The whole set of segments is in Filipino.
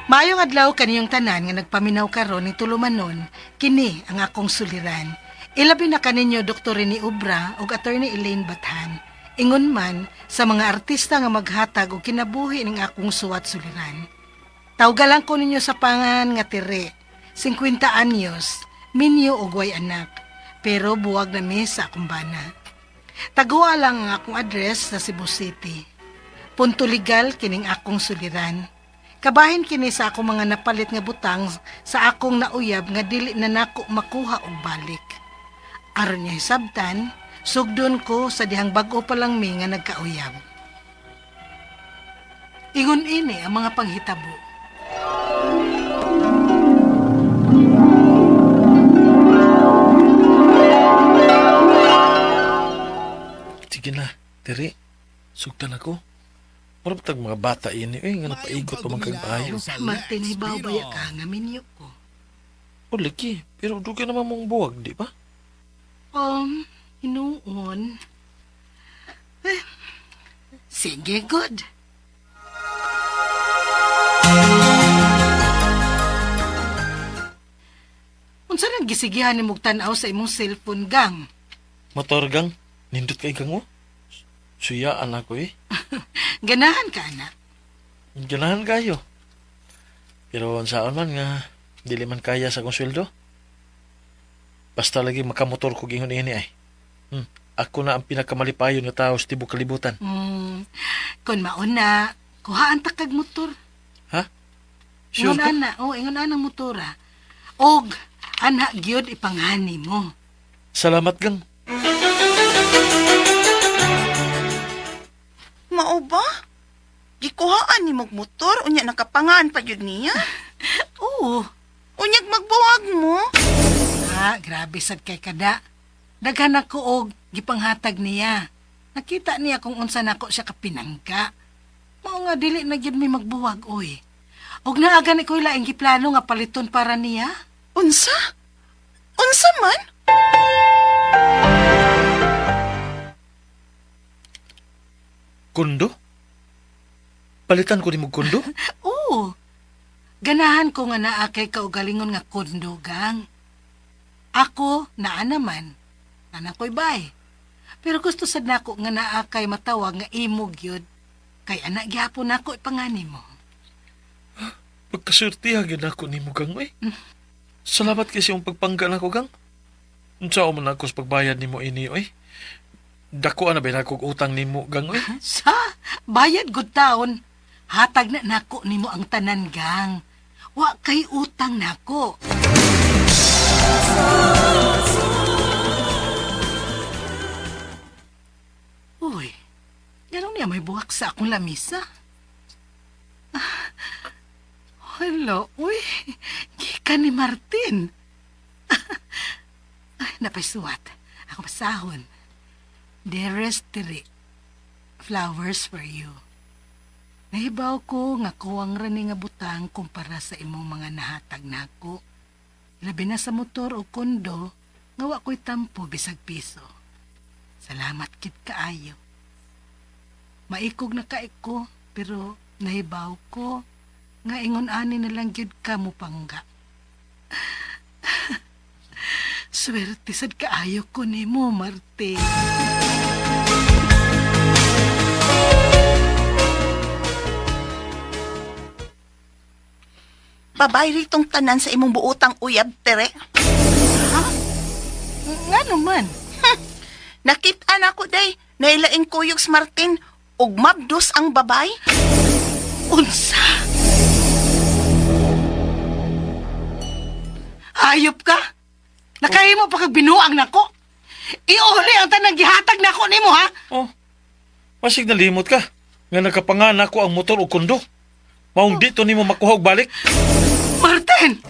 Maayong adlaw kaniyong tanan nga nagpaminaw karon ni tulumanon, kini ang akong suliran. Ilabi na kaninyo Dr. ni Ubra ug Attorney Elaine Bathan. Ingon man sa mga artista nga maghatag og kinabuhi ning akong suwat suliran. Tawgalan ko ninyo sa pangan nga Tere, 50 anyos, minyo og way anak, pero buwag na mi sa akong bana. Tagua lang ang akong address sa Cebu City. Punto legal kining akong suliran. Kabahin kini sa akong mga napalit nga butang sa akong nauyab nga dili na nako makuha og balik. Aron niya hisabtan, sugdon ko sa dihang bag-o pa lang mi nga nagkauyab. Ingon ini ang mga panghitabo. Sige na, Tere. Sugtan ako. Parang tag mga bata ini, nga napaigot pa magkagbayo. Martin, hibaw baya ka nga minyo ko. O, laki. Pero duga naman mong buwag, di ba? Inuon. Sige, good. Unsa nang gisigihan ni mong tanaw sa imong cellphone, gang? Motorgang, nindot kay gang mo. Suyaan ako Ganahan ka, anak. Ganahan kayo. Pero saan man nga, dili man kaya sa kong sweldo. Basta lagi makamotor ko gingon ini ay. Ako na ang pinakamalipayon nga tao sa tibok kalibutan. Kung mauna, kuhaan ta kag motor. Ha? Sure Ingon ka? ana, ingon ana motora. Og, anak gyud ipanghani mo. Salamat gang. Mao ba? Gikuhaan ni mong motor, unya nakapangaan pa yun niya. Oo. Unyag magbuwag mo. Grabe sad kay kada. Daghan ako og gipanghatag niya. Nakita niya kung unsa nako siya kapinangga. Mao nga dili na gyud mi magbuwag oy. Og naaga ni ko'y laing giplano nga paliton para niya. Unsa? Unsa man? Kundo? Palitan ko ni mo kundo? Oo. Ganahan ko nga naa kay kaugalingon nga kondo gang. Ako naa naman. Nana ko'y bay. Pero gusto sad nako nga naa kay matawag nga imo gyud. Kay anak gyapon nako ipangani mo. Pagkasurtiha gyud ako nimo gang oy. Salamat kasi yung pagpangga nako gang. Unsa man ako sa pagbayad nimo ini oy. Dako na ba nako utang nimo gang oy. Sa bayad gud taon. Hatag na nako nimo ang tanan gang. Wa kay utang nako. Uy, ganun niya may buwak sa akong lamisa. Hello, uy, gikan ni Martin. Napaisuwat, ako pasahon. Dearest Tere, flowers for you. Nahibaw ko nga kuwang rani nga butang kumpara sa imong mga nahatag nako. Labi na sa motor o kondo, nga wa ko'y tampo bisag piso. Salamat kit kaayo. Maikog na kaiko, pero nahibaw ko nga ingon ani na lang gyud ka mo pangga. Swerte sad kaayo ko nimo, Martin. Babay ritong tanan sa imong buutang uyab, Tere. Nga naman. Nakita na ko, day. Nailaing kuyog si Martin. Ug mabdos ang babay. Unsa? Hayop ka? Nakahimo pa kag binuang nako? Iuli ang tanang gihatag nako nimo ha? Oh. Masig nalimot ka. Nga nakapangan ako ang motor o kundo. Maong dito nimo makuha og balik. Martin!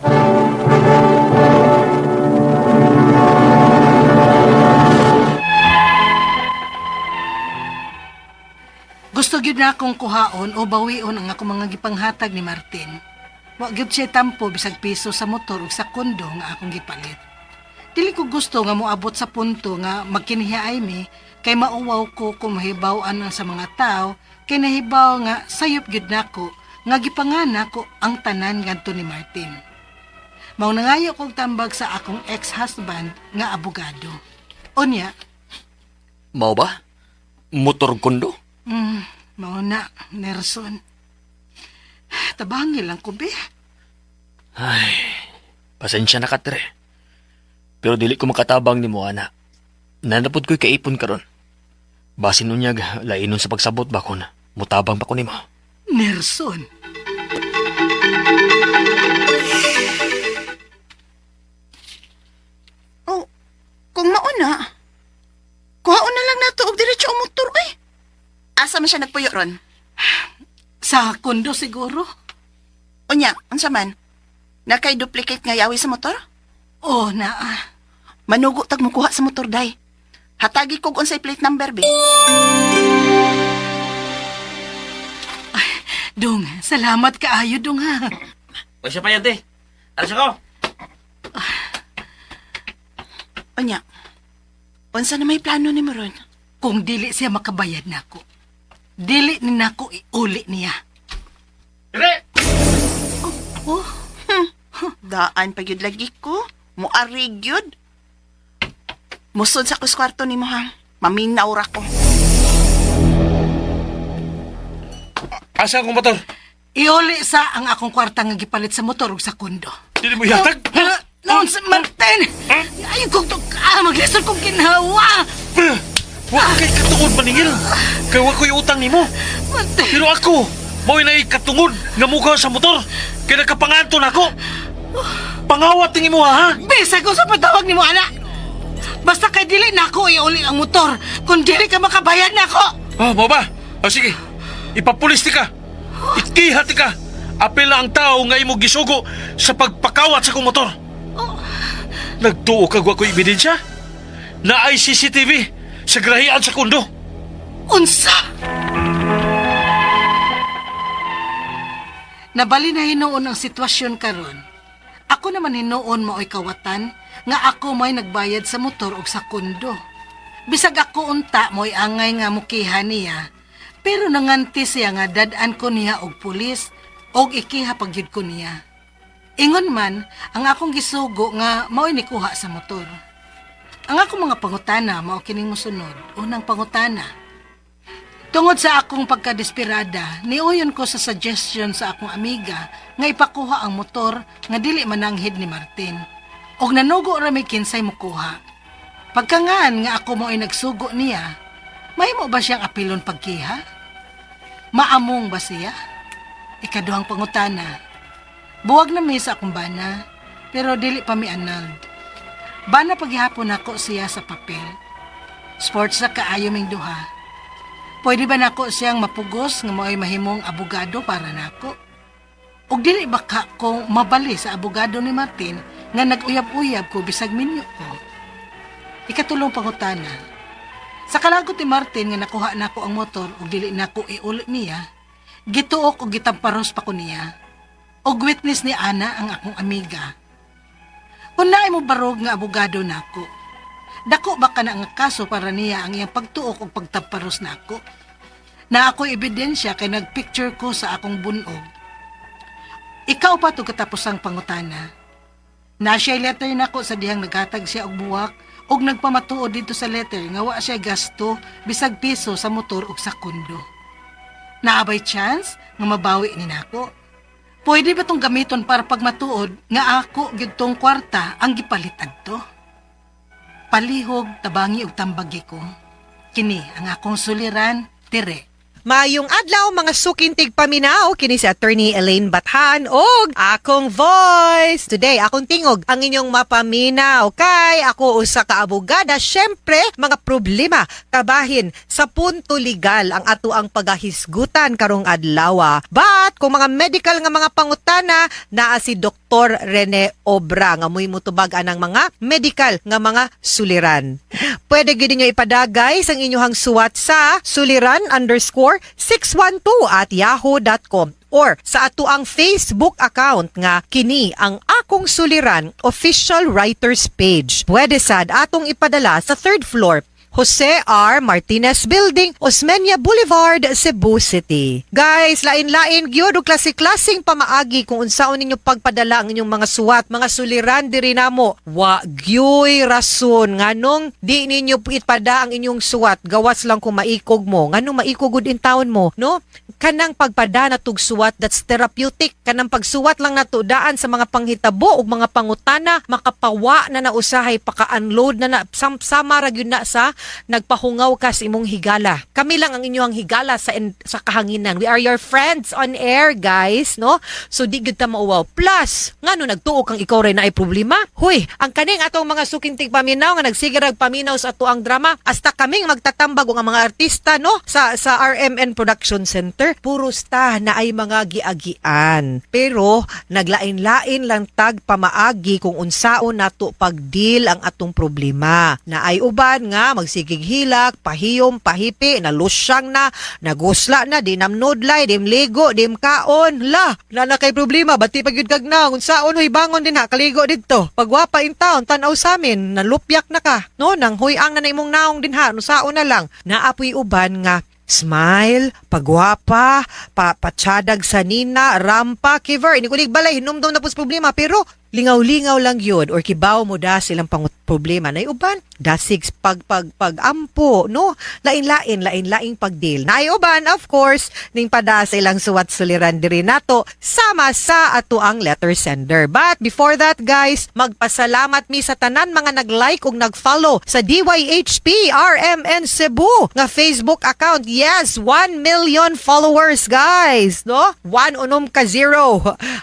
Gusto gyud na akong kuhaon o bawion ang ako mga gipanghatag ni Martin. Wa gyud siya tampo bisag piso sa motor ug sa kondo nga akong gipalit. Dili ko gusto nga moabot sa punto nga magkinihiay mi kay mauwaw ko kung mahibaw-an sa mga tao kay nahibaw nga sayop gyud nako nga gipangana ko ang tanan ngadto ni Martin. Mao nangayo kog tambag sa akong ex-husband nga abogado. Unya, Mao ba? Motor kondo? mao na, Nerson. Tabangi lang ko, be. Ay, pasensya na ka, Tre. Pero dili ko makatabang ni mo, ana. Nanapod ko'y kaipon karon. Basin nunyag, lainon sa pagsabot ba kon. Mutabang pa ko ni mo. Nerson. Oh, kung mauna, kuhaon na lang nato og diretso ang motor, ay. Asa man siya nagpuyo ron? Sa kondo siguro? Unya, unsa man? Nakay duplicate nga yawi sa motor? Oh, naa. Manugo tag mo kuha sa motor, day. Hatagi kog unsay plate number, be. Dong, salamat kaayo, Dong, ha. O siya pa yan, te. Alas ako. Unya, unsa na may plano ni mo ron? Kung dili siya makabayad nako, dili ni nako iuli niya. Dire! Oh, Daan pa gyud lagi ko. Muarig gyud. Musod sa kwarto ni mo, ha. Maminaw ra ko. Asa akong motor? iuli sa ang akong kwarta nga gipalit sa motor ug sa kondo. Dili mo yatag? Noon sa Martin! Ayaw kong maglisod kong ginawa! Wa kay katungod maningil. Kay wa ko'y utang nimo. Martin! Pero ako, mo'y na'y katungod nga mukha sa motor. Kaya nakapanganton ako. Pangawat tingin mo ha? Bisa ko sa patawag ni mo, anak! Basta kay dili na ako iuli ang motor kung dili ka makabayad na ako! Ah, mo ba? O sige, ipapulis ti ka. Ikihati ka. Apela ang tao nga imo gisugo sa pagpakawat sa kong motor. Nagtuo kag wa ko'y ebidensya? Na ay CCTV sa grahian sa kondo. Unsa? Nabali na hinuon ang sitwasyon karon. Ako naman hinuon mao'y kawatan nga ako mo'y nagbayad sa motor o sa kondo. Bisag ako unta mo'y angay nga mukiha niya, pero nanganti siya nga dadaan ko niya og pulis og ikiha pagyud ko niya. Ingon man, ang akong gisugo nga mao'y nikuha sa motor. Ang akong mga pangutana mao kining mosunod. Unang pangutana, tungod sa akong pagkadesperada, niuyon ko sa suggestion sa akong amiga nga ipakuha ang motor nga dili mananghid ni Martin. Og nanugo ra may kinsay mokuha. Pagkangan nga ako mo'y nagsugo niya, mahimo ba siyang apilon pagkiha? Maamong ba siya? Ikaduhang pangutana, buwag na may sa akong bana, pero dili pa mi annulled. Bana paghihapon ako siya sa papel. Sports na kaayo ming duha. Pwede ba nako siyang mapugos nga mo'y mahimong abogado para nako? Ug dili ba ka ko mabali sa abogado ni Martin nga nag-uyab-uyab ko bisag minyo ko? Ikatulong pangutana. Sa kalagot ni Martin nga nakuha nako ang motor ug dili nako iuli niya, gituok ug gitamparos pa ko niya. Og witness ni Ana ang akong amiga. Kung naay mo barog nga abogado nako, dako ba ka na nga kaso para niya ang iyang pagtuok o pagtaparos nako? Na ako'y ebidensya kay nagpicture ko sa akong bunog. Ikaw pa to katapos ang pangutana. Na siya letter nako sa dihang naghatag siya og buwak og nagpamatuod dito sa letter nga wa siya gasto bisag piso sa motor ug sa kondo. Naabay chance nga mabawi ni nako. Pwede ba tong gamiton para pagmatuod nga ako gyud tong kwarta ang gipalit adto? Palihog, tabangi ug tambagi ko. Kini ang akong suliran, Tire. Mayong adlaw mga sukintig paminaw kini si Attorney Elaine Bathan og akong voice. Today akong tingog ang inyong mapaminaw kay ako usa ka abogada. Syempre mga problema kabahin sa punto legal ang ato ang pagahisgutan karong adlaw. But kung mga medical nga mga pangutana naa si Dr. Rene Obra nga muy mutubag anang mga medical nga mga suliran. Pwede gyud ninyo ipadagay sang inyong suwat sa suliran_612@yahoo.com or sa ato ang Facebook account nga kini ang Akong Suliran official writers page. Pwede sad atong ipadala sa 3rd floor Jose R. Martinez Building, Osmeña Boulevard, Cebu City. Guys, lain-lain gyud og klase-klaseng pamaagi kung unsaon ninyo pagpadala ang inyong mga suwat, mga suliran diri namo. Wa gyoy rason nganong di ninyo ipada ang inyong suwat, gawas lang kung maikog mo. Nganong maikog gud in taon mo, no? Kanang pagpada na tug suwat, that's therapeutic. Kanang pagsuwat lang nato daan sa mga panghitabo ug mga pangutana, makapawa na nausahay paka-unload na sama ra gyud na sa nagpahungaw ka sa imong higala. Kami lang ang inyong higala sa kahanginan. We are your friends on air, guys, no? So di gyud ta mauwaw. Plus, ngano nagtuo kang ikaw ray na ay problema? Hoy, ang kaning atong mga sukintig paminaw nga nagsigig paminaw sa ato ang drama, hasta kaming magtatambag og ang mga artista, no? Sa RMN Production Center, puros ta na ay mga giagian. Pero naglain-lain lang tag pamaagi kung unsaon nato pagdeal ang atong problema. Na ay uban nga magsigig hilak, pahiyom, pahipi, nalusyang na, nagusla na, di namnudlay, dim ligo, dim kaon. Na kay problema, bati pagyud kag na, unsaon hoy bangon din ha, kaligo didto. Pagwapa in taon, tanaw sa amin, nalupyak na ka. No, nang huyang na imong naong din ha, unsaon na lang. Naapoy uban nga, smile, pagwapa, patsadag sa nina, rampa, kiver. Ini ko balay, hinumdum na pus problema, pero lingaw-lingaw lang yun or kibaw mo da silang problema na uban dasig pag-ampo, no? Lain-laing pagdeal. Na uban, of course, ning pada sa ilang suwat suliran diri nato sama sa ato ang letter sender. But before that, guys, magpasalamat mi sa tanan mga nag-like ug nag-follow sa DYHP RMN Cebu nga Facebook account. Yes, 1 million followers, guys, no? 1-0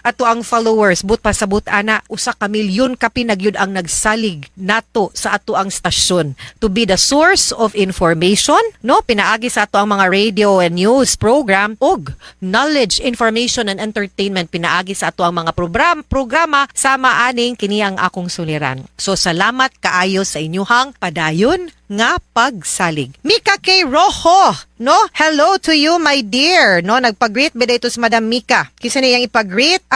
ato ang followers. But pasabot ana usa ka milyon ka pinagyud ang nagsalig nato sa ato ang stasyon to be the source of information, no? Pinaagi sa ato ang mga radio and news program ug knowledge, information and entertainment pinaagi sa ato ang mga programa sama aning kini ang akong suliran. So salamat kaayo sa inyuhang padayon nga pagsalig. Mika K. Rojo, no? Hello to you, my dear, no? Nagpag-greet ba dito si Madam Mika? Kisa niyang ipag-greet,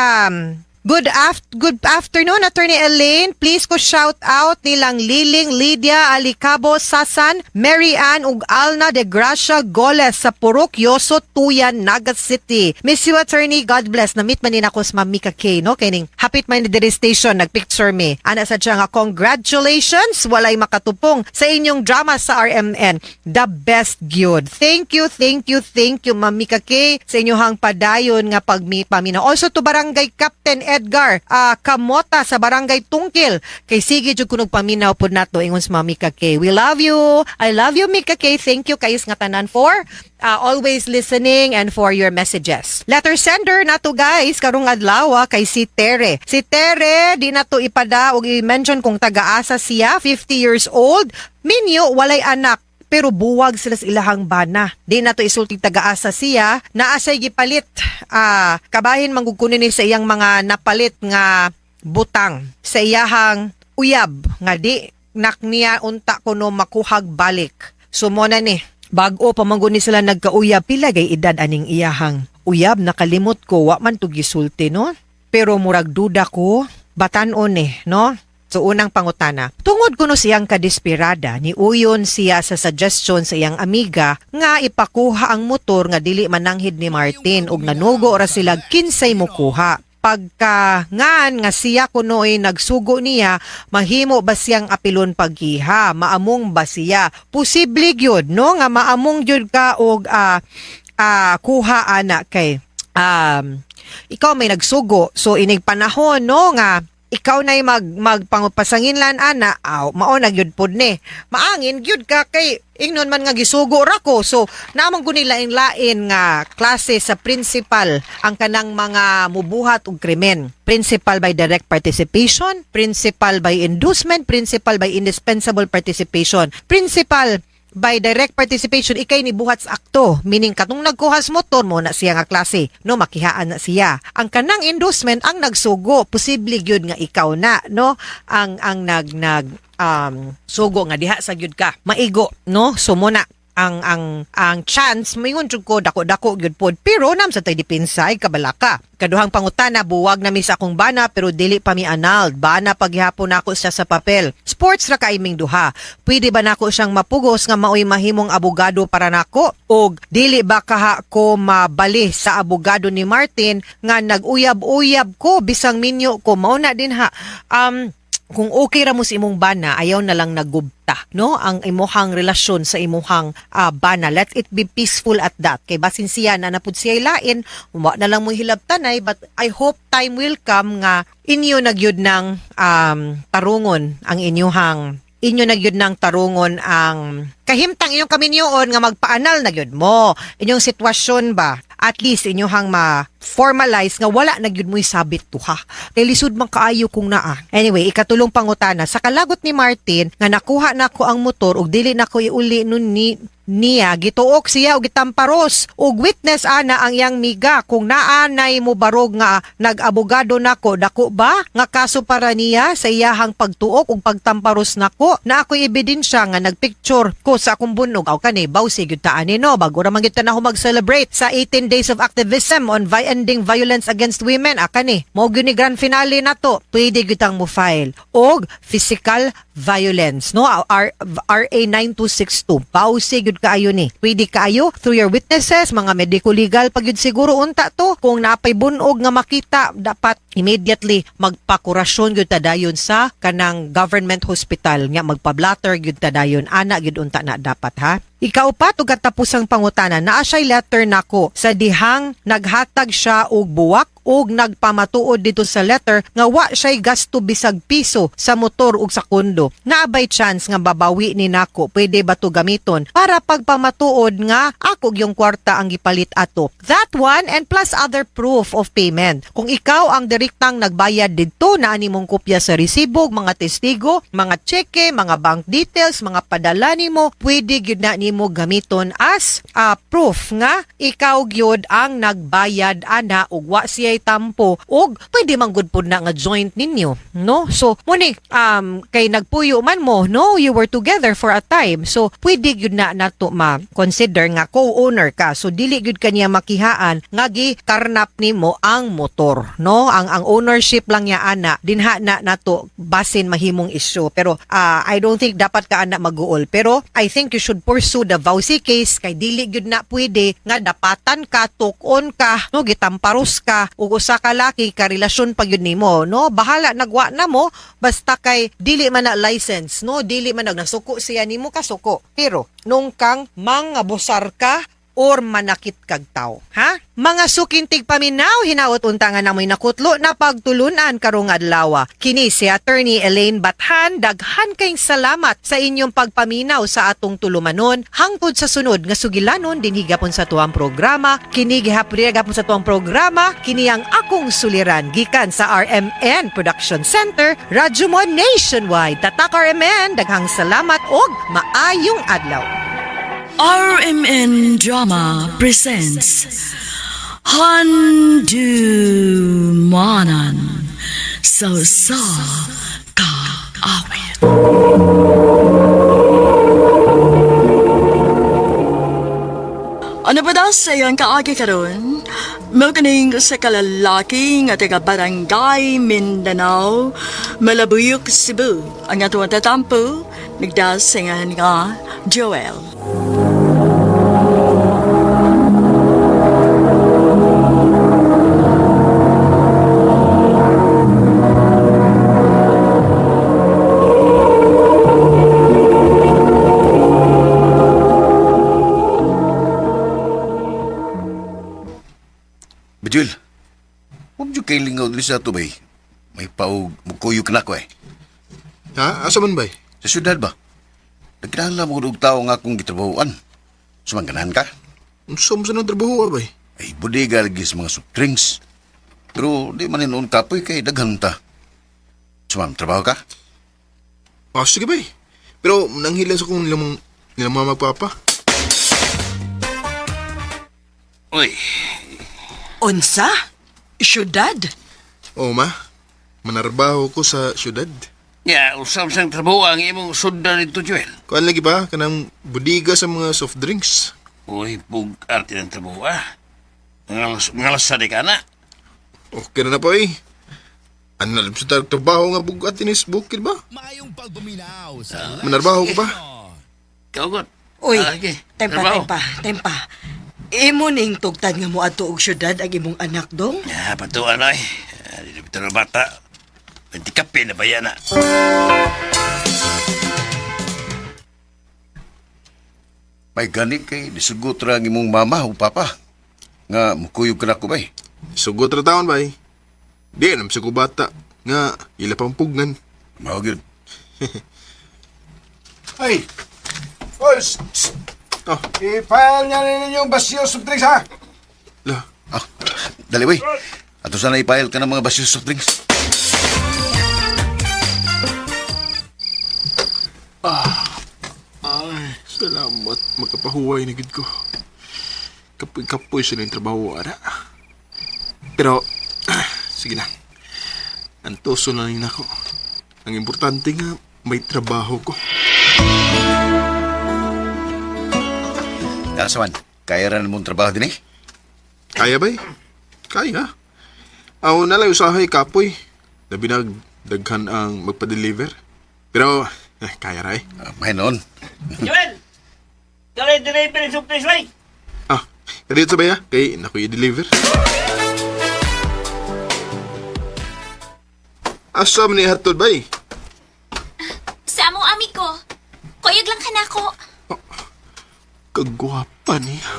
Good afternoon, Attorney Elaine. Please ko shout out nilang Liling, Lydia, Alicabo, Sasan, Mary Ann, ug Alna de Gracia Goles sa Purok, Yoso, Tuyan, Naga City. Miss you, Attorney. God bless. Na-meet man din ako sa Ma'am Mika K, no? Kaining hapit man diri station, nagpicture me. Ana sa siya nga, congratulations. Walay makatupong sa inyong drama sa RMN. The best gyud. Thank you, Ma'am Mika K, sa inyong padayon nga pag-meet paminaw. Also to Barangay Captain Edgar Kamota sa Barangay Tungkil. Kay sige jud kunog paminaw pod nato ingon sa Mika K. We love you. I love you, Mika K. Thank you kayis nga tanan for always listening and for your messages. Letter sender nato, guys, karong adlaw kay si Tere. Si Tere di nato ipada og i-mention kung taga-asa siya, 50 years old. Minyo walay anak pero buwag sila sa ilahang bana. Di na to isulti taga-asa siya, naasay gipalit. Kabahin manggugkunin ni sa iyang mga napalit nga butang sa iyahang uyab nga di nakniya unta kuno makuhag balik. So mo na ni, bag-o pamanguni sila nagkauyab, pila gay edad aning iyahang uyab, nakalimot ko, wa man to gisulti, no? Pero murag duda ko, batan-on no? So unang pangutana, tungod kuno siyang kadesperada, ni uyon siya sa suggestion sa iyang amiga nga ipakuha ang motor nga dili mananghid ni Martin ug nanugo ra sila kinsay mokuha. Pagka ngan nga siya kunoy nagsugo niya, mahimo ba siyang apilon paghiha? Maamong ba siya? Posible gyud, no? Nga maamong gyud ka og kuha ana kay ikaw may nagsugo. So inig panahon, no, nga ikaw na'y magpangupasanginlan ana, mao na gyud pod ni. Maangin gyud ka kay ingnon man nga gisugo ra ko. So namang guni lain-lain nga klase sa principal ang kanang mga mubuhat og krimen. Principal by direct participation, principal by inducement, principal by indispensable participation. Principal by direct participation, ikay ni buhat sa akto, meaning katong nagkuhas motor mo na siya nga klase, no, makihaan na siya. Ang kanang inducement ang nagsugo, posible gyud nga ikaw na, no, ang sugo nga diha sa gyud ka maigo, no. So mo na ang chance moingon jud ko dako gyud pod pero nam sa tay depensa ay kabalaka. Kaduhang pangutana, buwag na mi sa akong bana pero dili pa mi annulled. Bana paghihapon nako siya sa papel. Sports ra kaiming duha. Pwede ba nako siyang mapugos nga maoy mahimong abogado para nako? Og dili ba kaha ko mabali sa abogado ni Martin nga nag-uyab-uyab ko bisang minyo ko mao na din ha. Kung okay ra mo sa imong bana, ayaw na lang naggubta, no? Ang imuhang relasyon sa imuhang bana. Let it be peaceful at that. Kay basin siya na napud siya lain, wa na lang mo hilabtanay, but I hope time will come nga inyo nagyud ng tarungon ang inyo nagyud ng tarungon ang kahimtang inyong kaminyoon nga magpaanal nagyud mo. Inyong sitwasyon ba? At least inyohang ma-formalize nga wala nagyud mo'y sabit to ha. Kay lisod man kaayo kung naa. Anyway, ikatulong pangutana. Sa kalagot ni Martin nga nakuha nako ang motor ug dili nako iuli nun niya gituok siya og gitamparos og witness ana ang yang miga kung naanay mo barog nga nag-abogado nako dako ba nga kaso para niya sa iyahang pagtuok ug pagtamparos nako na ako'y ebidensya nga nagpicture ko sa akong bunog aw kani bawsi gyud ta ani no bago ra man gyud ta na mag-celebrate sa 18 days of activism on ending violence against women akani mo gyud ni grand finale nato pwede gyud tang mo file og physical violence no RA 9262 bawsi gyud kaayo ni pwede kaayo through your witnesses mga medico legal pag yun siguro unta to kung napay bunog nga makita dapat immediately magpakurasyon gyud ta dayon sa kanang government hospital nga magpablatter gyud ta dayon ana gyud unta na dapat ha. Ikaw pa ug katapusang pangutana naa siya'y letter nako sa dihang naghatag siya og buwak og nagpamatuod dito sa letter nga wa siya'y gasto bisag piso sa motor ug sa kondo. Naabay chance nga babawi ni nako pwede ba to gamiton para pagpamatuod nga ako yung kwarta ang gipalit ato. That one and plus other proof of payment. Kung ikaw ang direktang nagbayad dito na animong kopya sa resibo, mga testigo, mga cheque, mga bank details, mga padala nimo, pwede gyud na nimo gamiton as proof nga ikaw gyud ang nagbayad ana ug wa siya'y tampo ug pwede man gud pud na nga joint ninyo no so muni kay nagpuyo man mo no you were together for a time so pwede gyud na nato ma-consider nga co-owner ka so dili gyud kaniya makihaan nga gikarnap nimo ang motor no ang ownership lang niya ana dinha na nato basin mahimong issue pero I don't think dapat ka ana mag-uol pero I think you should pursue the vowsy case kay dili gyud na pwede nga dapatan ka tukon ka no gitamparos ka ug usa ka laki ka relasyon pa gyud nimo no bahala nagwa na mo basta kay dili man na license no dili man nagsuko siya nimo ka suko pero nung kang mangabusar ka or manakit kag tao. Ha? Mga sukintig paminaw, hinaot untangan namoy nakutlo na pagtulunan karong adlaw. Kini si Attorney Elaine Bathan, daghan kayong salamat sa inyong pagpaminaw sa atong tulumanon. Hangtod sa sunod nga sugilanon, din higapon sa tuwang programa. Kini gihapon sa tuwang programa, kini ang akong suliran. Gikan sa RMN Production Center, Radyo Mo Nationwide. Tatak RMN, daghang salamat og maayong adlaw. RMN Drama presents Handumanan So Ka Awit. Ano ba daw sa iyang kaagi karon? Maganing sa kalalaki nga taga Barangay Mindanao, Malabuyok, Cebu. Ang atuang tatampo, nagdasingan nga Joel. Bajul, huwag nyo kayo lingaw dili sa ito, bay. May paog, mugkuyog na ko eh. Ha? Asa man bay? Sa syudad ba? Nagkinahanglan mo og tao nga akong gitrabahoan. Sumangganan ka? Unsa mo sa nang trabaho bay? Ay, bodega lagi sa mga soft drinks. Pero di man noon kapoy kay daghan ta. Sumam, trabaho ka? Sige bay. Pero nanghilan sa kong nilang mga magpapa. Uy, Unsa? Syudad? Oo ma, manarbaho ko sa syudad. Ya, usap sang trabaho ang imong sundan nito, Joel. Kuan lagi ba? Kanang budiga sa mga soft drinks. Uy, arte ng trabaho, ah. Ngalas sa di ka na. Okay na po eh. Ano na sa trabaho nga bugat tinis bukid ba? Mayong pagbuminaw sa Manarbaho ko ba? Kaugot. Uy, Okay. tempa. Imo ning tugtad nga mo ato og syudad ang imong anak dong. Ya, patuan ay. Dito bito na bata. Pwede kape na bayan na. May ganit kay disugot ra ang imong mama o papa. Nga mukuyog ka na ko bay. Sugot ra taon ba eh. Di nam sa ko bata. Nga ila pampugnan. Mawagid. Ay! Boys! Oh, I-file niya rin yung basyo soft drinks, ha? la. Ah, dali bay. Ato sana ipahil ka ng mga basyo soft drinks. Ay, salamat. Magkapahuway na gid ko. Kapoy-kapoy sa yung trabaho, ara. Pero, sige lang. Antoso na rin ako. Ang importante nga, may trabaho ko. Kasawan, kaya rin mong trabaho din eh. Kaya ba eh? Kaya. Ako na lang usahay kapoy. Labi daghan ang magpa-deliver. Pero, kaya ra eh. May noon. Joel! Ikaw na yung deliver ng surprise, way! Ah, kadito sa baya? Kay naku i-deliver. Asam ni hatod ba eh? Sa among amigo. Kuyog lang ka na ako. Kagwapa niya.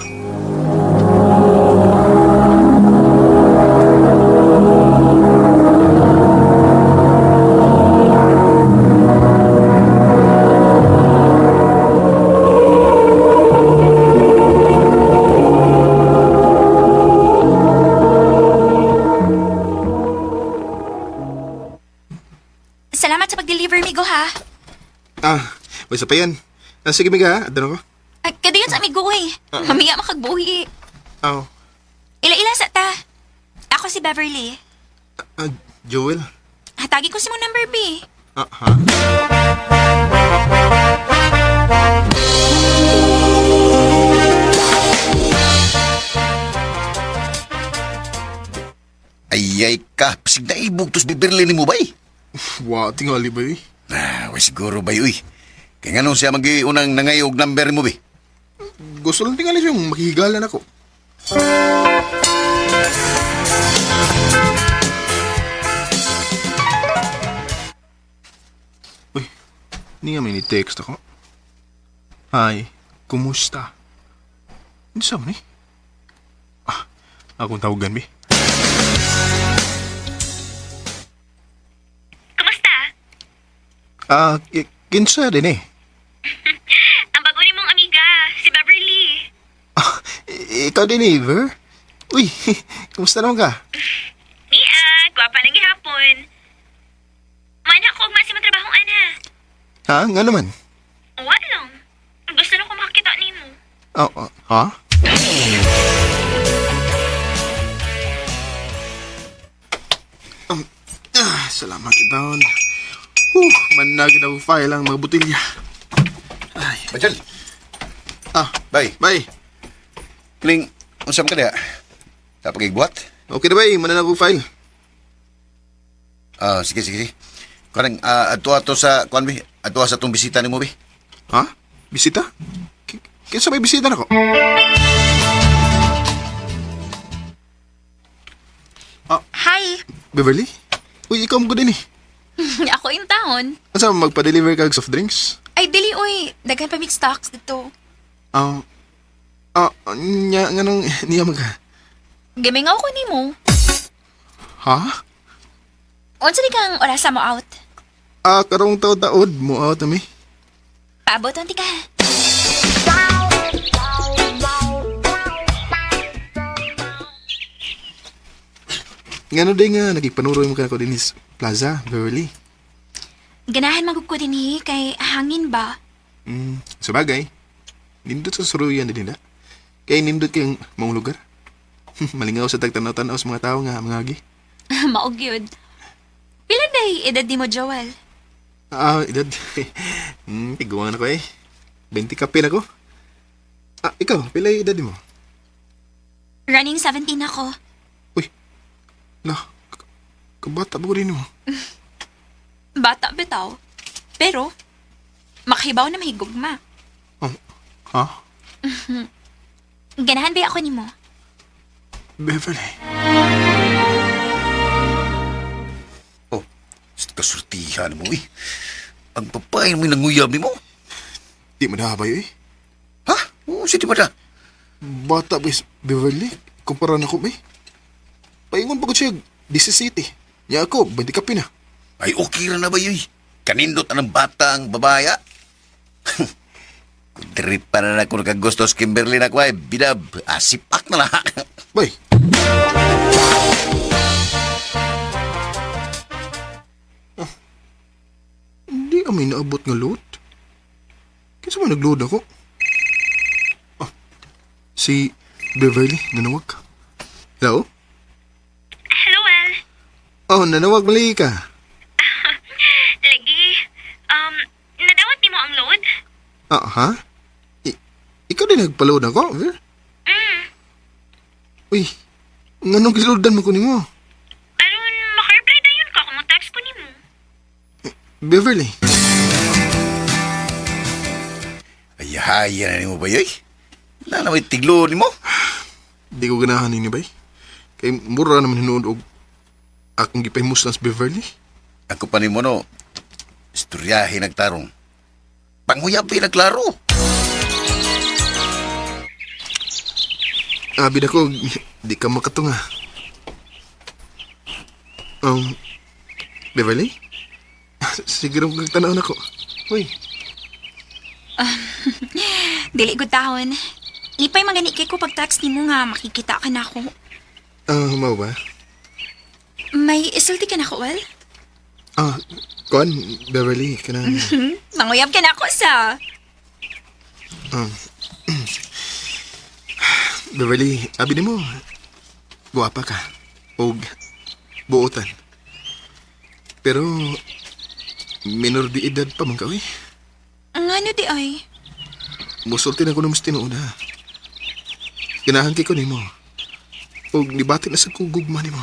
Salamat sa pag-deliver, migo, ha? Ah, may isa pa yan. Ah, sige, miga, adano ko? Ay, kadayon sa amigo, eh. Mamiya makagbuhi. Oh, Ila-ila sa ta. Ako si Beverly. Joel. Hatagi ko si mo number B. Ah, ha? Ayay ka, pasig na ibugtos bibirli ni mo ba eh? Wa, tingali ba eh? Way siguro ba uy. Kaya nga nung siya mag-iunang nangayog number mo ba? Gusto lang tingali siyang makihigalan ako. Uy, hindi nga may ni-text ako. Hi, kumusta? Hindi sa ni? Ah, akong tawagan, bi. Kumusta? Ah, kinsa din eh. Ang bago ni mong amiga, si Beverly. Ah, ikaw din eh, Ver? Uy, kumusta naman ka? Nia, gwapa ng gihapon. Mana ko mas matrabahong ana. Ha? Nga naman? Wala lang. Gusto na ko makakita ni mo. Ha? Salamat itaon. Managin ako file ang mga butilya. Ay. Bajal, Ah, bay. bye. Kling, unsam ka diha? Sa pagigbuhat? Okay na ba eh, manan ako file. Ah, sige. Kanang ato sa kuan bi, ato sa tong bisita nimo bi. Ha? Bisita? Kinsa may bisita na ko? Hi. Beverly? Uy, ikaw mo din eh. Ako yung taon. Asa magpa-deliver ka og soft drinks? Ay, dili, oy. Daghan pa mix stocks dito. Nga nung niya magka. Gimingaw ko ni mo. Ha? Unsa di kang orasa mo out? Karong taod mo out ami. Paabot ang tika. Ngano day nga nagigpanuroy mo ka ko din is Plaza, Beverly. Ganahan magugko din kay hangin ba? Sabagay. Nindot sa suruyan din na. Kaya nindot kayong maong lugar. Malingaw sa tagtanaw-tanaw sa mga tao nga mga agi. Maog yun. Pila day edad ni mo, Joel? Edad. Tiguan ako eh. 20 kape na ko. Ikaw, pilay edad mo? Running 17 ako. Kabata ba ko rin mo? Bata bitaw. Pero, makahibaw na mahigugma. Ha? Ganahan ba ako ni mo? Beverly. Kasurtihan mo eh. Ang papay mo nanguyab ni mo. Di mo nahabay eh. Ha? Oo, sige ba na? Bata ba is Beverly? Kumpara na ko ba eh? Paingon pa ko siya 17. Niya ako, 20 kape na. Ay, okay na ba yun? Kanindot na ng bata ang babaya. Kung trip pa na ako nakagusto sa Kimberly na ko ay bidab. Sipak na lang. Bay. Hindi kami naabot nga load. Kasi mo nag-load ako. Si Beverly, nanawag. Hello? Hello, Well. Nanawag mali ka. Lagi, nadawat ni mo ang load? Ha? Ikaw din nagpa-load ako, Ver? Uy, nganong giloadan mo ko ni mo? Aron, makareply na yun ka kung mag-text ko ni mo. Beverly. Ay, haya na ni mo ba yun? Na may tiglo ni mo? Di ko ganahan ni bay. Kay mura naman hinuod og akong gipahimus lang sa Beverly. Ako pa ni mo no, istoryahe nagtarong. Panguyab naglaro. Abi na ko, di ka makatunga. Beverly? Siguro magtanaw na ko. Uy. Dili gud tahon. Ipay magani kay ko pag-text ni mo nga makikita ka na ako. Mau ba? May isulti ka na ko, Well? Kuan, Beverly, ka na. Manguyab ka na ako sa... Beverly, abi ni mo, guwapa ka. O buotan. Pero, minor di edad pa man ka, uy. Ano di ay? Musulti na ko na mas tinuuna. Ganahan kay ko ni mo. O nibati na sa kugugma ni mo.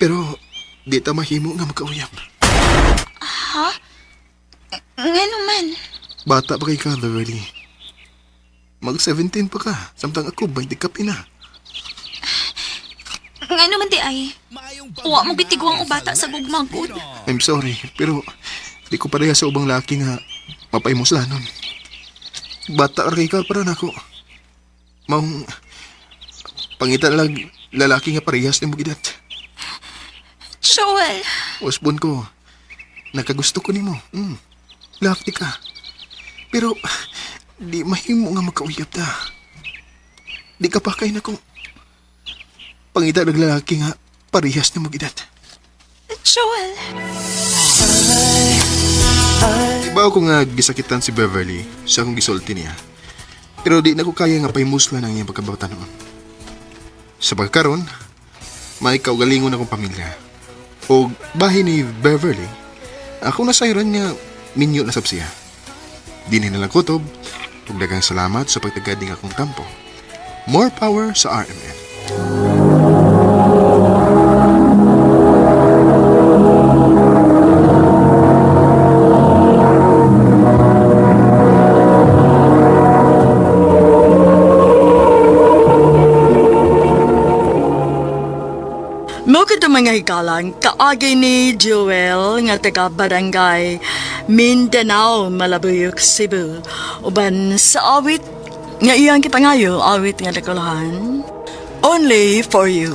Pero, di ta mahimo nga magkauyab. Ha? Ngano man? Bata pa kay ka, Beverly. Mag-17 pa ka. Samtang ako, 20 ka na. Ngano man di ay? Uwa mo bitiguang o bata sa gugmagod. I'm sorry, pero di ko pareha sa ubang laki nga mapaimuslanon. Bata kay ka para nako. Maong pangitan lang lalaki nga parehas ni mo gidat. Joel. Osbon ko, nakagusto ko nimo. Laki ka. Pero di mahimo nga magkauyab ta. Di ka pa kay nako. Pangitan ng lalaki nga parehas ni mo gidat. Joel. Iba ako nga gisakitan si Beverly sa akong gisulti niya. Pero di na ko kaya nga paimusla ng iyang pagkabata noon. Sa pagkaroon, may kaugalingon akong pamilya. O bahay ni Beverly, ako nasayran niya minyo na sabsiya. Di na nalang kutob, ug daghang salamat sa pagtagading akong tampo. More power sa RMN. Mga hikalang, kaagay ni Joel nga taga Barangay Mindanao, Malabuyok, Cebu. Uban sa awit nga iyang kipangayo, awit nga nakulahan. Only for you.